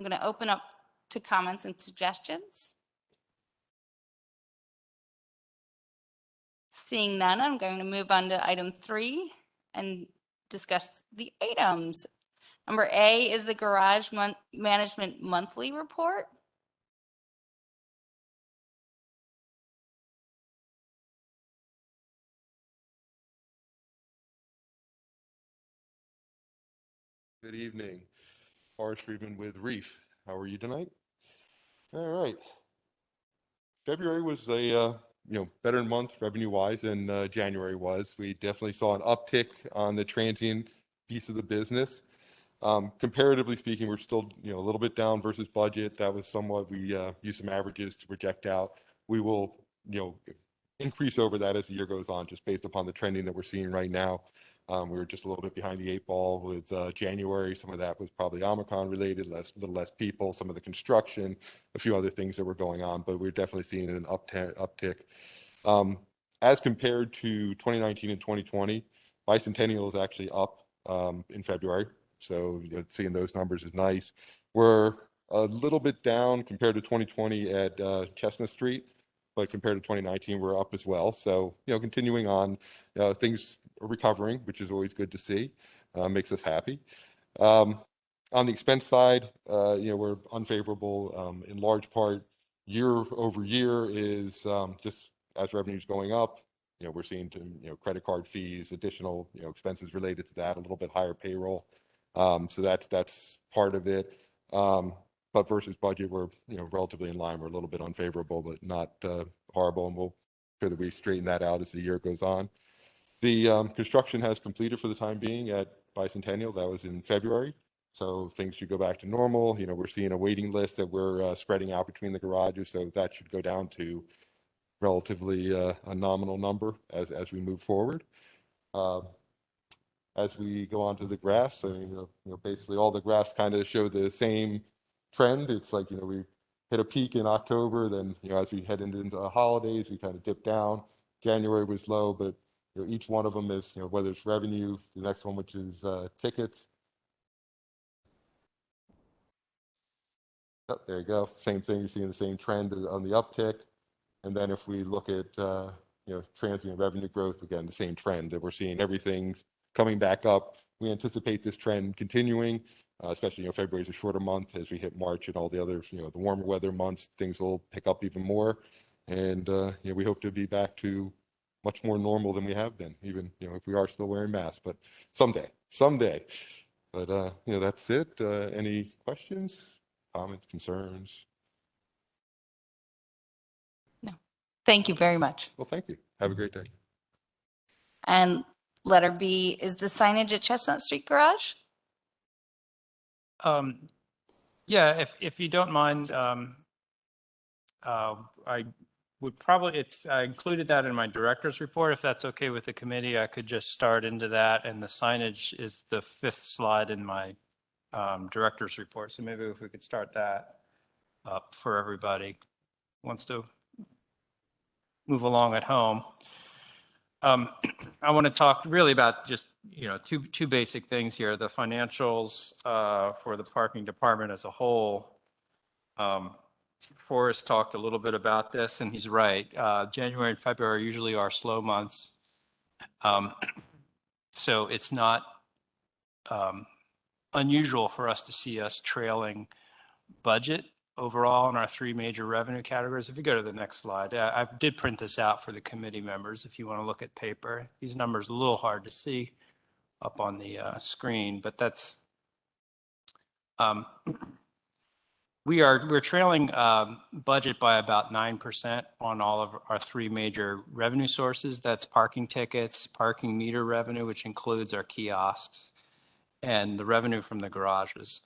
I'm going to open up to comments and suggestions. Seeing none, I'm going to move on to item 3 and discuss the items. Number A is the Garage Management Monthly Report. Good evening. Forrest Friedman with Reef. How are you tonight? All right. February was a better month revenue-wise than January was. We definitely saw an uptick on the transient piece of the business. Comparatively speaking, we're still a little bit down versus budget. That was somewhat, we used some averages to project out. We will increase over that as the year goes on, just based upon the trending that we're seeing right now. We were just a little bit behind the 8 ball with January. Some of that was probably Omicron related, a little less people, some of the construction, a few other things that were going on, but we're definitely seeing an uptick. As compared to 2019 and 2020, Bicentennial is actually up in February. So seeing those numbers is nice. We're a little bit down compared to 2020 at Chestnut Street, but compared to 2019, we're up as well. So, continuing on, things are recovering, which is always good to see, makes us happy. On the expense side, we're unfavorable in large part. Year over year is just as revenue's going up, we're seeing credit card fees, additional expenses related to that, a little bit higher payroll. So that's part of it. But versus budget, we're relatively in line. We're a little bit unfavorable, but not horrible, and we'll sure that we straighten that out as the year goes on. The construction has completed for the time being at Bicentennial. That was in February, so things should go back to normal. We're seeing a waiting list that we're spreading out between the garages, so that should go down to relatively a nominal number as we move forward. As we go on to the graphs, basically all the graphs kind of show the same trend. It's like, we hit a peak in October, then, as we head into the holidays, we kind of dip down. January was low, but, each one of them is, whether it's revenue, the next one, which is tickets. Oh, there you go. Same thing, you're seeing the same trend on the uptick. And then if we look at, transient revenue growth, again, the same trend that we're seeing everything coming back up. We anticipate this trend continuing, especially, February is a shorter month. As we hit March and all the other, the warmer weather months, things will pick up even more. And, we hope to be back to much more normal than we have been, even, if we are still wearing masks, but someday. But, that's it. Any questions, comments, concerns? No. Thank you very much. Well, thank you. Have a great day. And letter B is the signage at Chestnut Street Garage. Yeah, if you don't mind, I would probably, I included that in my director's report. If that's okay with the committee, I could just start into that. And the signage is the 5th slide in my director's report. So maybe if we could start that up for everybody who wants to move along at home. I want to talk really about just, two basic things here. The financials for the parking department as a whole. Forrest talked a little bit about this, and he's right. January and February usually are slow months. So it's not unusual for us to see us trailing budget overall in our 3 major revenue categories. If you go to the next slide, I did print this out for the committee members if you want to look at paper. These numbers are a little hard to see up on the screen, but that's we're trailing budget by about 9% on all of our 3 major revenue sources. That's parking tickets, parking meter revenue, which includes our kiosks, and the revenue from the garages.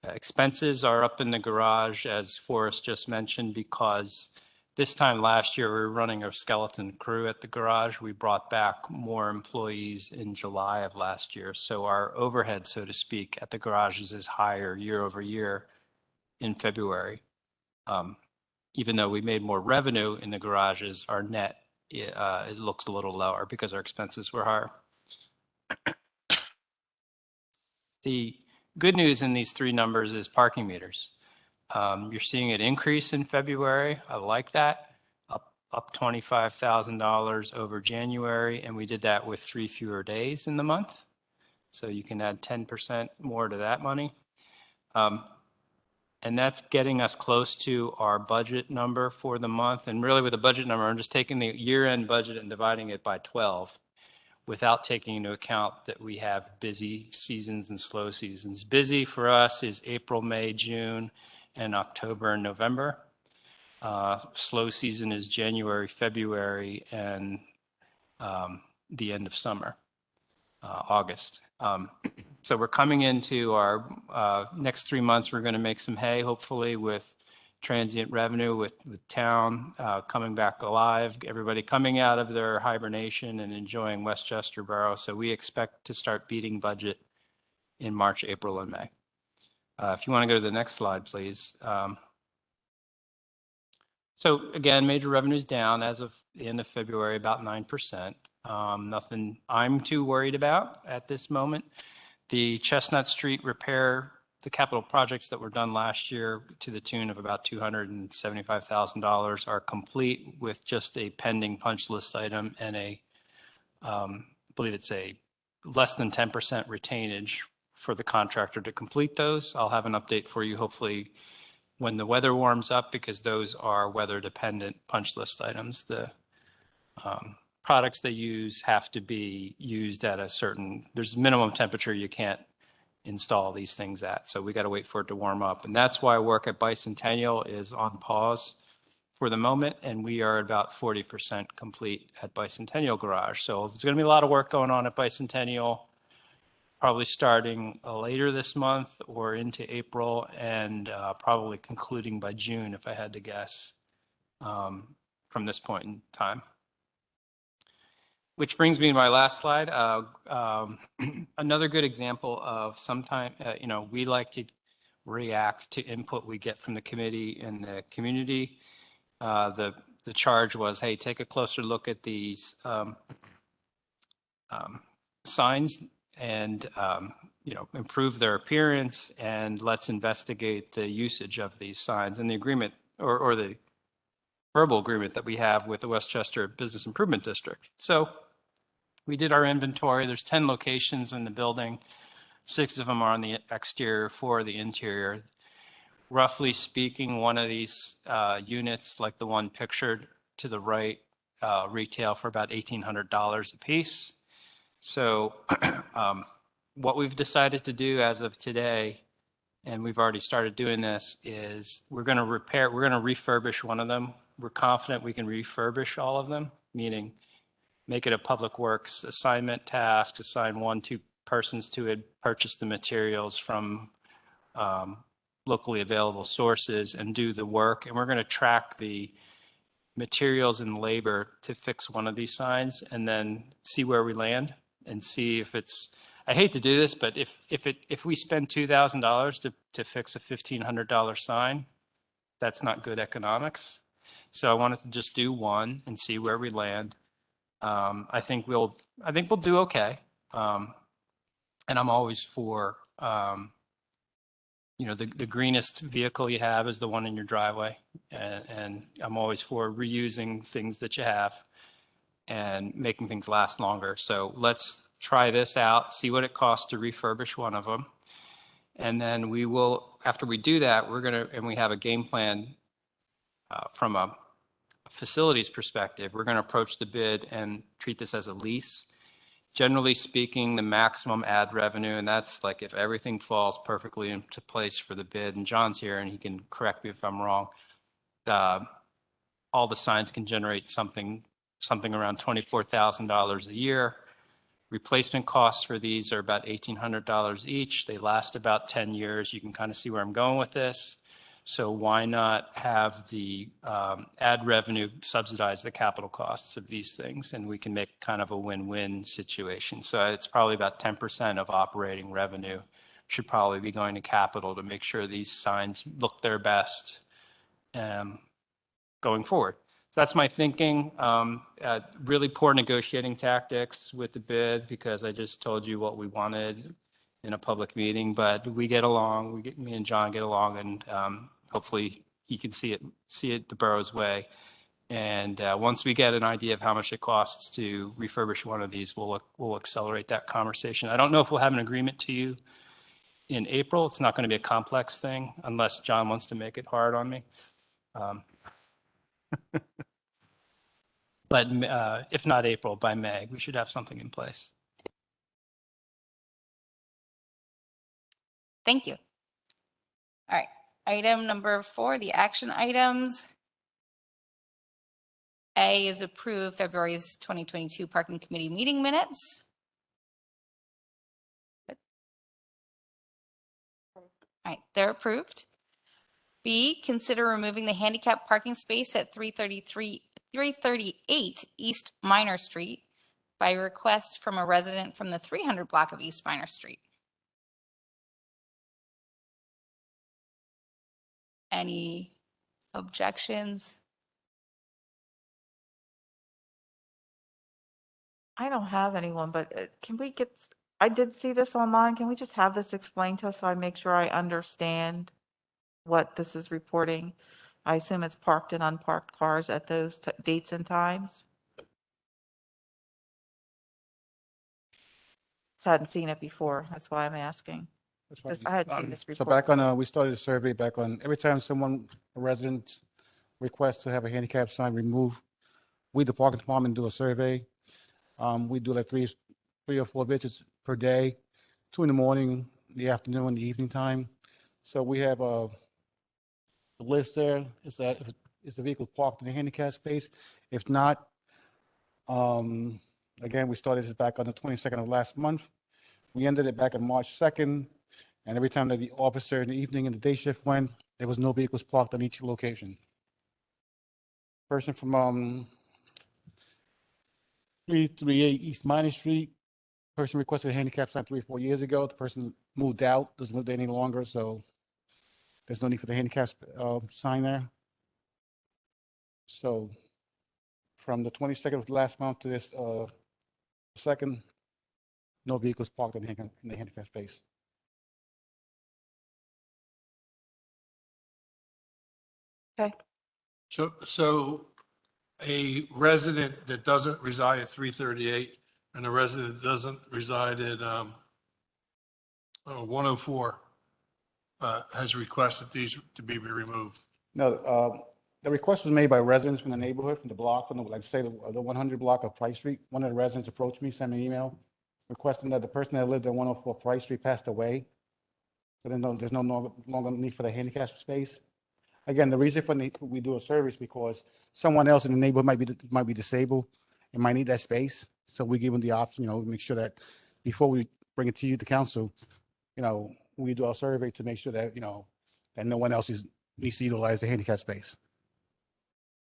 Expenses are up in the garage, as Forrest just mentioned, because this time last year we were running a skeleton crew at the garage. We brought back more employees in July of last year. So our overhead, so to speak, at the garages is higher year over year in February. Even though we made more revenue in the garages, our net, it looks a little lower because our expenses were higher. The good news in these three numbers is parking meters. You're seeing it increase in February. I like that. Up $25,000 over January, and we did that with 3 fewer days in the month. So you can add 10% more to that money. And that's getting us close to our budget number for the month. And really with the budget number, I'm just taking the year-end budget and dividing it by 12 without taking into account that we have busy seasons and slow seasons. Busy for us is April, May, June, and October and November. Slow season is January, February, and the end of summer, August. So we're coming into our next 3 months. We're going to make some hay, hopefully, with transient revenue, with town coming back alive, everybody coming out of their hibernation and enjoying Westchester Borough. So we expect to start beating budget in March, April, and May. If you want to go to the next slide, please. So again, major revenues down as of the end of February, about 9%. Nothing I'm too worried about at this moment. The Chestnut Street repair, the capital projects that were done last year to the tune of about $275,000 are complete with just a pending punch list item and I believe it's a less than 10% retainage for the contractor to complete those. I'll have an update for you hopefully when the weather warms up, because those are weather dependent punch list items. The products they use have to be used at a certain, there's minimum temperature you can't install these things at. So we got to wait for it to warm up. And that's why work at Bicentennial is on pause for the moment. And we are about 40% complete at Bicentennial Garage. So there's going to be a lot of work going on at Bicentennial, probably starting later this month or into April, and probably concluding by June, if I had to guess, from this point in time. Which brings me to my last slide. Another good example of sometime, we like to react to input we get from the committee and the community. The charge was, hey, take a closer look at these signs and improve their appearance, and let's investigate the usage of these signs. And the agreement or the verbal agreement that we have with the Westchester Business Improvement District. So we did our inventory. There's 10 locations in the building. 6 of them are on the exterior, 4 the interior. Roughly speaking, one of these units, like the one pictured to the right, retail for about $1,800 a piece. So what we've decided to do as of today, and we've already started doing this, is we're going to refurbish one of them. We're confident we can refurbish all of them, meaning make it a public works assignment task, assign 1-2 persons to it, purchase the materials from locally available sources and do the work. And we're going to track the materials and labor to fix one of these signs and then see where we land and see if it's, I hate to do this, but if we spend $2,000 to fix a $1,500 sign, that's not good economics. So I wanted to just do one and see where we land. I think we'll do okay. And I'm always for, the greenest vehicle you have is the one in your driveway. And I'm always for reusing things that you have and making things last longer. So let's try this out, see what it costs to refurbish one of them. And then we will, after we do that, and we have a game plan from a facilities perspective, we're going to approach the bid and treat this as a lease. Generally speaking, the maximum ad revenue, and that's like if everything falls perfectly into place for the bid, and John's here and he can correct me if I'm wrong, all the signs can generate something around $24,000 a year. Replacement costs for these are about $1,800 each. They last about 10 years. You can kind of see where I'm going with this. So why not have the ad revenue subsidize the capital costs of these things? And we can make kind of a win-win situation. So it's probably about 10% of operating revenue should probably be going to capital to make sure these signs look their best going forward. So that's my thinking. Really poor negotiating tactics with the bid because I just told you what we wanted. in a public meeting, but we get along, me and John get along, and hopefully he can see it the borough's way. And once we get an idea of how much it costs to refurbish one of these, we'll accelerate that conversation. I don't know if we'll have an agreement to you in April. It's not going to be a complex thing unless John wants to make it hard on me. But if not April, by May, we should have something in place. Thank you. All right, item number 4, the action items. A is approve February's 2022 Parking Committee meeting minutes. All right, they're approved. B, consider removing the handicap parking space at 338 East Minor Street by request from a resident from the 300 block of East Minor Street. Any objections? I don't have anyone, but can we get, I did see this online. Can we just have this explained to us so I make sure I understand what this is reporting? I assume it's parked and unparked cars at those dates and times? So I hadn't seen it before. That's why I'm asking. That's right. I hadn't seen this So report. back on, we started a survey back on, every time a resident requests to have a handicap sign removed, we, the parking department, do a survey. We do like three or four visits per day, 2 in the morning, the afternoon, the evening time. So we have a list there. Is that if the vehicle parked in the handicap space? If not, again, we started this back on the 22nd of last month. We ended it back on March 2nd. And every time that the officer in the evening and the day shift went, there was no vehicles parked on each location. Person from 338 East Minor Street, person requested a handicap sign 3 or 4 years ago. The person moved out, doesn't live there any longer, so there's no need for the handicap sign there. So from the 22nd of last month to this 2nd, no vehicles parked in the handicap space. Okay. So a resident that doesn't reside at 338 and a resident that doesn't reside at 104 has requested these to be removed. No, the request was made by residents from the neighborhood, from the block, from the, like say, the 100 block of Price Street. One of the residents approached me, sent me an email requesting that the person that lived at 104 Price Street passed away. So there's no longer need for the handicap space. Again, the reason for we do a survey is because someone else in the neighborhood might be disabled and might need that space. So we give them the option, make sure that before we bring it to you, the council, we do our survey to make sure that, that no one else needs to utilize the handicap space.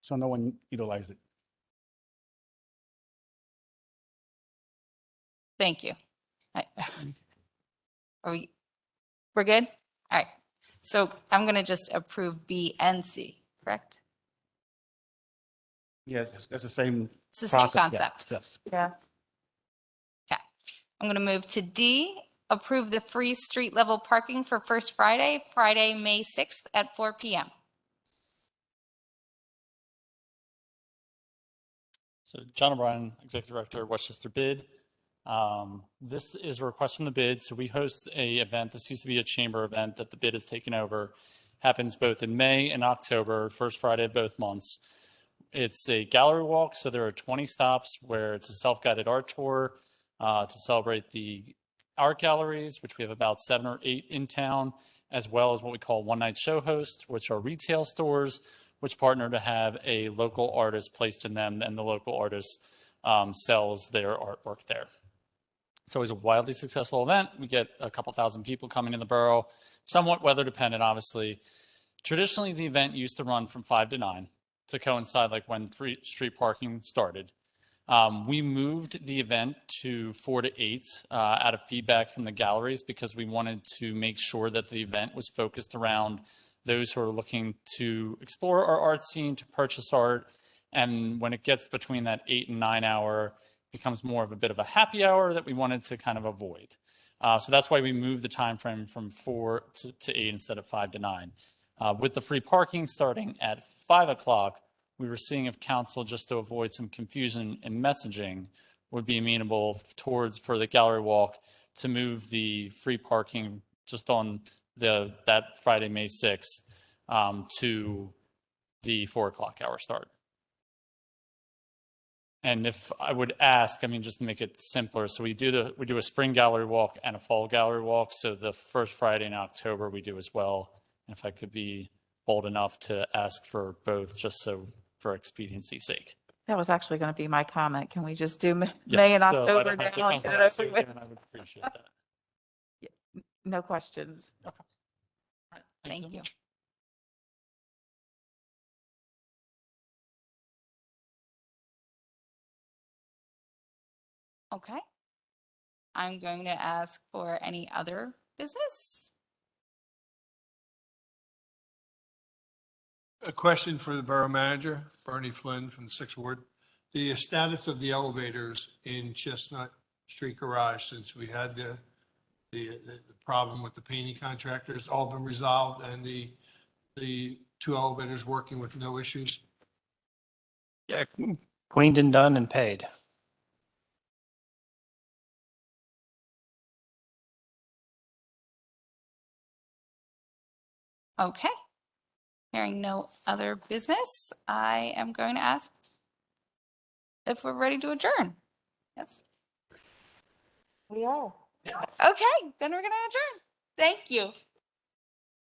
So no one utilized it. Thank you. We're good? All right. So I'm going to just approve B and C, correct? Yes, that's the same. It's the same process, concept. Yes. Yeah. Okay. I'm going to move to D, approve the free street level parking for First Friday, May 6th at 4 p.m. So John O'Brien, Executive Director, Westchester Bid. This is a request from the bid. So we host a event. This used to be a chamber event that the bid has taken over. Happens both in May and October, first Friday of both months. It's a gallery walk. So there are 20 stops where it's a self-guided art tour to celebrate the art galleries, which we have about 7 or 8 in town, as well as what we call one-night show hosts, which are retail stores, which partner to have a local artist placed in them, and the local artist sells their artwork there. It's always a wildly successful event. We get a couple thousand people coming in the borough, somewhat weather dependent, obviously. Traditionally, the event used to run from 5 to 9 to coincide like when street parking started. We moved the event to 4 to 8 out of feedback from the galleries because we wanted to make sure that the event was focused around those who are looking to explore our art scene, to purchase art. And when it gets between that 8 and 9 hour, becomes more of a bit of a happy hour that we wanted to kind of avoid. So that's why we moved the time frame from 4 to 8 instead of 5 to 9. With the free parking starting at 5 o'clock, we were seeing if council, just to avoid some confusion in messaging, would be amenable towards, for the gallery walk, to move the free parking just on that Friday, May 6th, to the 4 o'clock hour start. And if I would ask, I mean, just to make it simpler, so we do a spring gallery walk and a fall gallery walk. So the first Friday in October we do as well. And if I could be bold enough to ask for both, just so for expediency's sake. That was actually going to be my comment. Can we just do Yeah, May and so I October don't have to now and come get from it us over with? again, I would appreciate that. No questions. All right, Thank very you. much. Okay. I'm going to ask for any other business. A question for the borough manager, Bernie Flynn from the Sixth Ward. The status of the elevators in Chestnut Street Garage since we had the problem with the painting contractors, all been resolved and the 2 elevators working with no issues? Yeah, cleaned and done and paid. Okay. Hearing no other business, I am going to ask if we're ready to adjourn. Yes. We are. Okay, then we're going to adjourn. Thank you.